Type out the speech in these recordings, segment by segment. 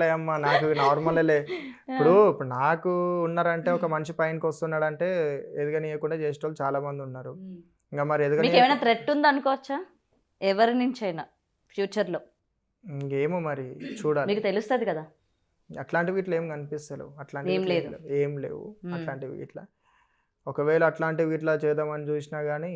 అమ్మా నాకు నార్మలే. ఇప్పుడు నాకు ఉన్నారంటే ఒక మనిషి పైనకి వస్తున్నాడంటే ఎదగనీయకుండా చేసేటోళ్ళు చాలా మంది ఉన్నారు. ఇంకా మరి మీకు ఏమైనా థ్రెట్ ఉంది అనుకోవచ్చా ఎవరి నుంచైనా ఫ్యూచర్ లో? ఇంకేమో మరి చూడాలి. మీకు తెలుస్తుంది కదా. అట్లాంటివి ఇట్లా ఏం కనిపిస్తలేవు. అట్లాంటివి ఏం ఇట్లా లేదు. ఏం లేవు అట్లాంటివి ఇట్లా. ఒకవేళ అట్లాంటివి ఇట్లా చేద్దామని చూసినా కానీ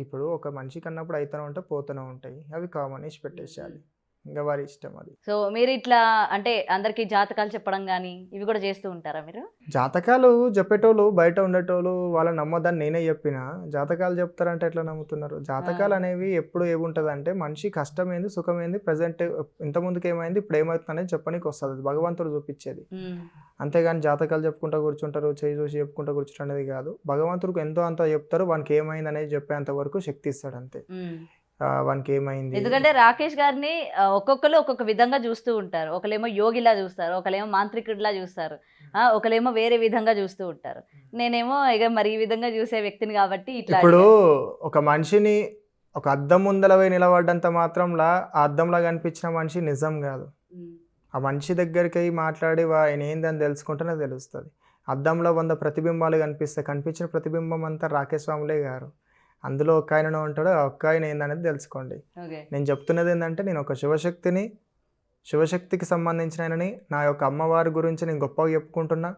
ఇప్పుడు ఒక మనిషికి అన్నప్పుడు అయితేనే ఉంటాయి పోతూనే ఉంటాయి. అవి కామన్ ఇచ్చి పెట్టేసేయాలి. ఇంకా వారి ఇష్టం అది. సో మీరు ఇట్లా అంటే అందరికి జాతకాలు చెప్పడం కానీ ఇవి కూడా చేస్తూ ఉంటారా మీరు? జాతకాలు చెప్పేటోళ్ళు బయట ఉండేటోళ్ళు వాళ్ళని నమ్మొద్దని నేనే చెప్పిన. జాతకాలు చెప్తారంటే ఎట్లా నమ్ముతున్నారు? జాతకాలు అనేవి ఎప్పుడు ఏముంటుందంటే మనిషి కష్టం ఏంది సుఖం ఏంది ప్రజెంట్ ఇంతకుముందుకు ఏమైంది ఇప్పుడు ఏమవుతుంది అనేది చెప్పడానికి వస్తుంది. అది భగవంతుడు చూపించేది. అంతేగాని జాతకాలు చెప్పుకుంటూ కూర్చుంటారు చేయి చూసి చెప్పుకుంటూ కూర్చుంటారు అనేది కాదు. భగవంతుడికి ఎంతో అంత చెప్తారు. వానికి ఏమైంది అనేది చెప్పేంత వరకు శక్తి ఇస్తాడు అంతే. వానికి ఏమైంది ఎందుకంటే రాకేష్ గారిని ఒక్కొక్కరు ఒక్కొక్క విధంగా చూస్తూ ఉంటారు. ఒకలేమో యోగిలా చూస్తారు, ఒకలేమో మాంత్రికుడిలా చూస్తారు, ఒకలేమో వేరే విధంగా చూస్తూ ఉంటారు. నేనేమో ఇక మరి ఈ విధంగా చూసే వ్యక్తిని కాబట్టి ఇట్లా. ఇప్పుడు ఒక మనిషిని ఒక అద్దం ముందల పోయి నిలబడ్డంత మాత్రంలా ఆ అద్దంలా కనిపించిన మనిషి నిజం కాదు. ఆ మనిషి దగ్గరికి మాట్లాడి ఆయన ఏందని తెలుసుకుంటేనే తెలుస్తుంది. అద్దంలో 100 ప్రతిబింబాలు కనిపిస్తాయి. కనిపించిన ప్రతిబింబం అంతా రాకేష్ స్వాములే గారు. అందులో ఒక్క ఆయననే ఉంటాడు. ఆ ఒక్క ఆయన ఏందనేది తెలుసుకోండి. నేను చెప్తున్నది ఏంటంటే నేను ఒక శివశక్తికి సంబంధించిన ఆయనని, నా యొక్క అమ్మవారి గురించి నేను గొప్పగా చెప్పుకుంటున్నా.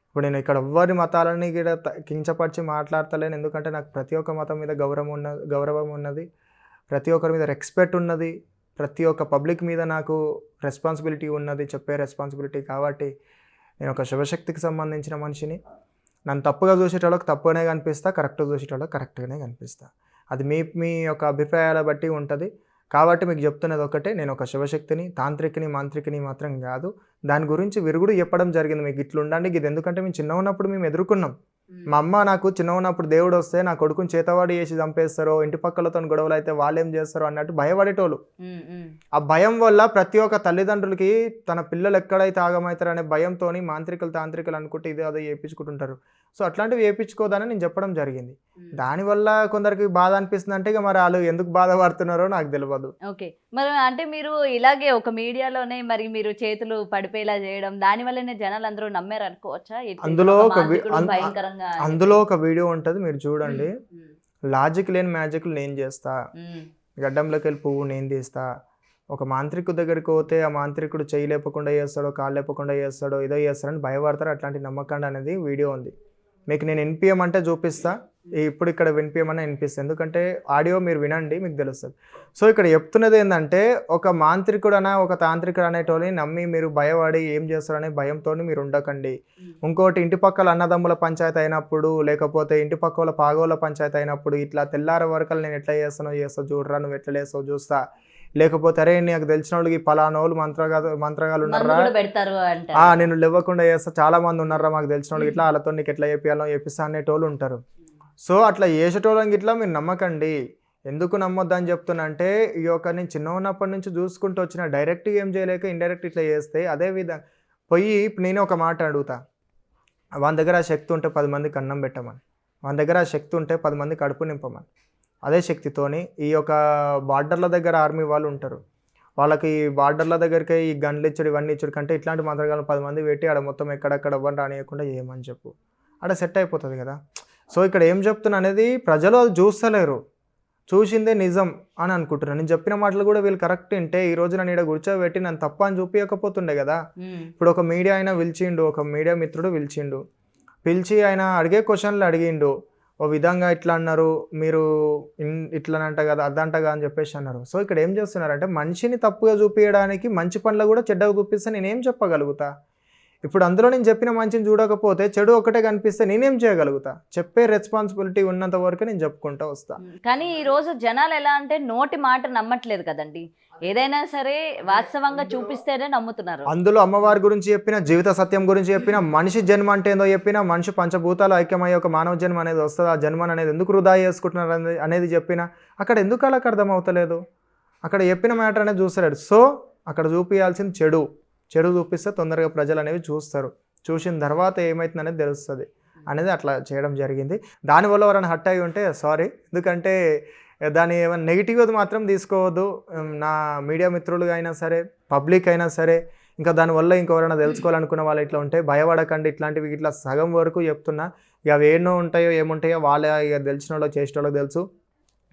ఇప్పుడు నేను ఇక్కడ ఎవ్వరి మతాలని కూడా కించపరిచి మాట్లాడతలేను. ఎందుకంటే నాకు ప్రతి ఒక్క మతం మీద గౌరవం ఉన్నది. ప్రతి ఒక్కరి మీద రెస్పెక్ట్ ఉన్నది. ప్రతి ఒక్క పబ్లిక్ మీద నాకు రెస్పాన్సిబిలిటీ ఉన్నది, చెప్పే రెస్పాన్సిబిలిటీ. కాబట్టి నేను ఒక శివశక్తికి సంబంధించిన మనిషిని. నన్ను తప్పుగా చూసేటోళ్ళకి తప్పుగానే కనిపిస్తా, కరెక్ట్గా చూసేటోళ్ళకి కరెక్ట్గానే కనిపిస్తా. అది మీ యొక్క అభిప్రాయాల బట్టి ఉంటుంది. కాబట్టి మీకు చెప్తున్నది ఒకటే, నేను ఒక శివశక్తిని, తాంత్రికిని, మాంత్రికిని మాత్రం కాదు. దాని గురించి విరుగుడు చెప్పడం జరిగింది. మీకు ఇట్లా ఉండండి ఇది. ఎందుకంటే మేము చిన్న ఉన్నప్పుడు మేము ఎదుర్కొన్నాం. మా అమ్మ నాకు చిన్న ఉన్నప్పుడు దేవుడు వస్తే నా కొడుకుని చేతవాడి చేసి చంపేస్తారో, ఇంటి పక్కలతో గొడవలు అయితే వాళ్ళు ఏం చేస్తారో అన్నట్టు భయపడేటోళ్ళు. ఆ భయం వల్ల ప్రతి ఒక్క తల్లిదండ్రులకి తన పిల్లలు ఎక్కడైతే ఆగమవుతారు అనే భయంతో మాంత్రికులు తాంత్రికులు అనుకుంటే ఇది అదో వేయించుకుంటుంటారు. సో అట్లాంటివి వేయించుకోదని నేను చెప్పడం జరిగింది. దానివల్ల కొందరికి బాధ అనిపిస్తుంది. అంటే ఇక మరి వాళ్ళు ఎందుకు బాధపడుతున్నారో నాకు తెలియదు. ఓకే, మరి అంటే మీరు ఇలాగే ఒక మీడియాలోనే మరి మీరు చేతులు పడిపోయేలా చేయడం దానివల్లనే జనాలు అందరూ నమ్మారు అనుకోవచ్చా? అందులో ఒక వీడియో ఉంటుంది, మీరు చూడండి. లాజిక్ లేని మ్యాజిక్లు నేను చేస్తా, గడ్డంలోకి వెళ్ళి పువ్వు నేను తీస్తా. ఒక మాంత్రికుడి దగ్గరికి పోతే ఆ మాంత్రికుడు చెయ్యి లేపకుండా చేస్తాడో, కాళ్ళు లేపకుండా చేస్తాడో, ఏదో చేస్తాడని భయపడతారు. అట్లాంటి నమ్మకండి అనేది వీడియో ఉంది. మీకు నేను వినిపించమంటే చూపిస్తా. ఇప్పుడు ఇక్కడ వినిపించమని వినిపిస్తాను. ఎందుకంటే ఆడియో మీరు వినండి, మీకు తెలుస్తుంది. సో ఇక్కడ చెప్తున్నది ఏంటంటే, ఒక మాంత్రికుడనా ఒక తాంత్రికుడు అనేటోని నమ్మి మీరు భయపడి ఏం చేస్తారనే భయంతో మీరు ఉండకండి. ఇంకోటి, ఇంటి పక్కల అన్నదమ్ముల పంచాయతీ అయినప్పుడు, లేకపోతే ఇంటి పక్కల పాగోళ్ళ పంచాయతీ అయినప్పుడు ఇట్లా తెల్లారి వరకు నేను ఎట్లా చేస్తావు చూడరా, నువ్వు ఎట్లా చేస్తావు చూస్తా. లేకపోతే అరే నాకు తెలిసిన వాళ్ళకి పలానా వాళ్ళు మంత్రగాలు ఉన్నారా, నేను లేవకుండా చేస్తా, చాలా మంది ఉన్నారా మాకు తెలిసిన వాళ్ళకి, ఇట్లా వాళ్ళతో నీకు ఎట్లా చెప్పాలో చెప్పిస్తా అనేటోళ్ళు ఉంటారు. సో అట్లా చేసేటోళ్ళకి ఇట్లా మీరు నమ్మకండి. ఎందుకు నమ్మొద్దు అని చెప్తున్నా అంటే, ఈ యొక్క నేను చిన్న ఉన్నప్పటి నుంచి చూసుకుంటూ వచ్చిన డైరెక్ట్గా ఏం చేయలేక ఇండైరెక్ట్ ఇట్లా చేస్తే అదే విధంగా పోయి నేను ఒక మాట అడుగుతా. వాని దగ్గర ఆ శక్తి ఉంటే 10 మందికి అన్నం పెట్టమని, వాని దగ్గర ఆ శక్తి ఉంటే 10 మంది కడుపు నింపమని. అదే శక్తితోని ఈ యొక్క బార్డర్ల దగ్గర ఆర్మీ వాళ్ళు ఉంటారు. వాళ్ళకి బార్డర్ల దగ్గరికి ఈ గన్లు ఇచ్చాడు ఇవన్నీ ఇచ్చాడు కంటే ఇట్లాంటి మంత్రగాలను 10 మంది పెట్టి ఆడ మొత్తం ఎక్కడెక్కడ ఎవ్వరు రానియకుండా చేయమని చెప్పు, ఆడ సెట్ అయిపోతుంది కదా. సో ఇక్కడ ఏం చెప్తున్నా అనేది ప్రజలు అది చూస్తలేరు, చూసిందే నిజం అని అనుకుంటున్నాను. నేను చెప్పిన మాటలు కూడా వీళ్ళు కరెక్ట్ ఉంటే ఈ రోజు నన్ను ఇక్కడ కూర్చోబెట్టి నన్ను తప్ప అని చూపించకపోతుండే కదా. ఇప్పుడు ఒక మీడియా అయినా పిలిచిండు, ఒక మీడియా మిత్రుడు పిలిచి ఆయన అడిగే క్వశ్చన్లు అడిగిండు. ఓ విధంగా ఇట్లా అన్నారు, మీరు ఇట్లనంట కదా అద్దంటగా అని చెప్పేసి అన్నారు. సో ఇక్కడ ఏం చేస్తున్నారంటే, మనిషిని తప్పుగా చూపించడానికి మంచి పనులు కూడా చెడ్డగా చూపిస్తే నేనేం చెప్పగలుగుతా? ఇప్పుడు అందులో నేను చెప్పిన మంచిని చూడకపోతే చెడు ఒకటే కనిపిస్తే నేనేం చేయగలుగుతా? చెప్పే రెస్పాన్సిబిలిటీ ఉన్నంత వరకు నేను చెప్పుకుంటూ వస్తా. కానీ ఈ రోజు జనాలు ఎలా అంటే నోటి మాట నమ్మట్లేదు కదండి. ఏదైనా సరే వాస్తవంగా చూపిస్తేనే నమ్ముతున్నారు. అందులో అమ్మవారి గురించి చెప్పిన, జీవిత సత్యం గురించి చెప్పిన, మనిషి జన్మ అంటే ఏందో చెప్పిన, మనిషి పంచభూతాలు ఐక్యమయ్యే ఒక మానవ జన్మ అనేది వస్తుంది. ఆ జన్మ అనేది ఎందుకు వృధా చేసుకుంటున్నారు అనేది చెప్పిన, అక్కడ ఎందుకు వాళ్ళకి అర్థం అవుతలేదు? అక్కడ చెప్పిన మ్యాటర్ అనేది చూస్తలేడు. సో అక్కడ చూపించాల్సింది చెడు చూపిస్తే తొందరగా ప్రజలు అనేవి చూస్తారు. చూసిన తర్వాత ఏమవుతుంది అనేది తెలుస్తుంది అనేది అట్లా చేయడం జరిగింది. దానివల్ల ఎవరైనా హర్ట్ అయ్యి ఉంటే సారీ. ఎందుకంటే దాన్ని ఏమైనా నెగిటివ్గా మాత్రం తీసుకోవద్దు. నా మీడియా మిత్రులు అయినా సరే, పబ్లిక్ అయినా సరే, ఇంకా దానివల్ల ఇంకెవరైనా తెలుసుకోవాలనుకున్న వాళ్ళు ఇట్లా ఉంటే భయపడకండి. ఇట్లాంటివి ఇట్లా సగం వరకు చెప్తున్నా. ఇక అవి ఎన్నో ఉంటాయో ఏముంటాయో వాళ్ళే ఇక తెలిసిన వాళ్ళు చేసేటోళ్ళకి తెలుసు.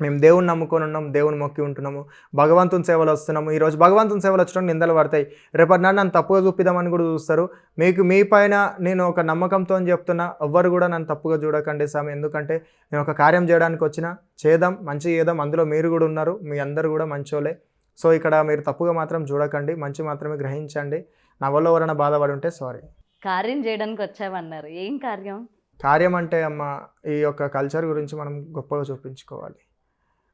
మేము దేవుని నమ్ముకొని ఉన్నాం, దేవుని మొక్కి ఉంటున్నాము, భగవంతుని సేవలు వస్తున్నాము. ఈరోజు భగవంతుని సేవలు వచ్చడం నిందలు పడతాయి, రేపటి నాడు నన్ను తప్పుగా చూపిద్దామని కూడా చూస్తారు. మీ పైన నేను ఒక నమ్మకంతో చెప్తున్నా, ఎవ్వరు కూడా నన్ను తప్పుగా చూడకండి స్వామి. ఎందుకంటే నేను ఒక కార్యం చేయడానికి వచ్చిన, చేద్దాం, మంచి చేద్దాం. అందులో మీరు కూడా ఉన్నారు, మీ అందరు కూడా మంచోళ్ళే. సో ఇక్కడ మీరు తప్పుగా మాత్రం చూడకండి, మంచి మాత్రమే గ్రహించండి. నా వల్ల ఎవరైనా బాధపడి ఉంటే సారీ. కార్యం చేయడానికి వచ్చామన్నారు, ఏం కార్యం? కార్యం అంటే అమ్మ, ఈ యొక్క కల్చర్ గురించి మనం గొప్పగా చూపించుకోవాలి.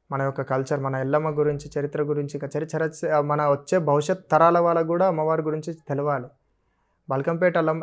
మన యొక్క కల్చర్, మన ఎల్లమ్మ గురించి, చరిత్ర గురించి, ఇంకా మన వచ్చే భవిష్యత్ తరాల వాళ్ళకు కూడా అమ్మవారి గురించి తెలవాలి. బల్కంపేట